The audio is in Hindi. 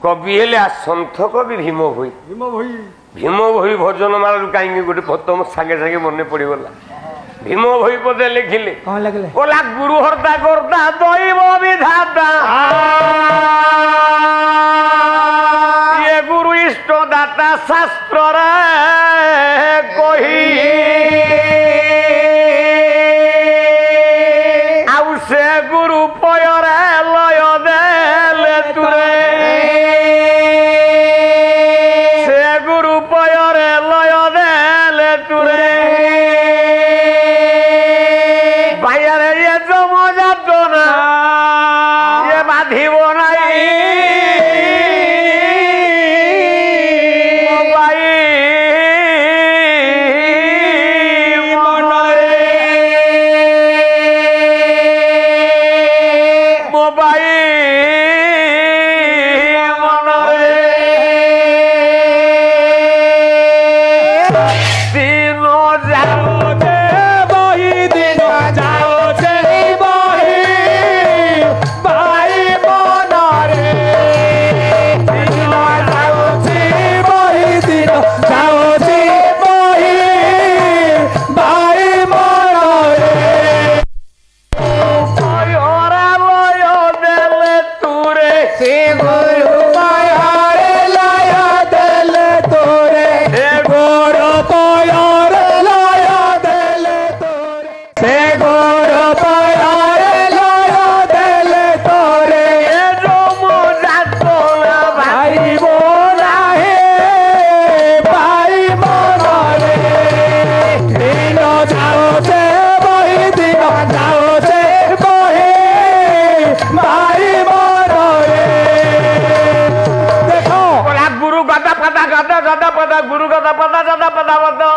कवि हेले सन्थ कवि भीम भोई भजन मारू कहीं गोटे पद सागे सागे मन पड़गला भीम भोई पदे लिखिले बोला गुरु हरता करता दैव विधाता ये गुरु इष्ट दाता शास्त्र कही आउ से गुरु पयरे लय देले तुरे से गुरु पयरे लय देले तुरे भाइयारे ये जम जात ना ये बाधिब नहीं गुरु गदा पदा गदा पदा गुरु गदा पदा गदा पदा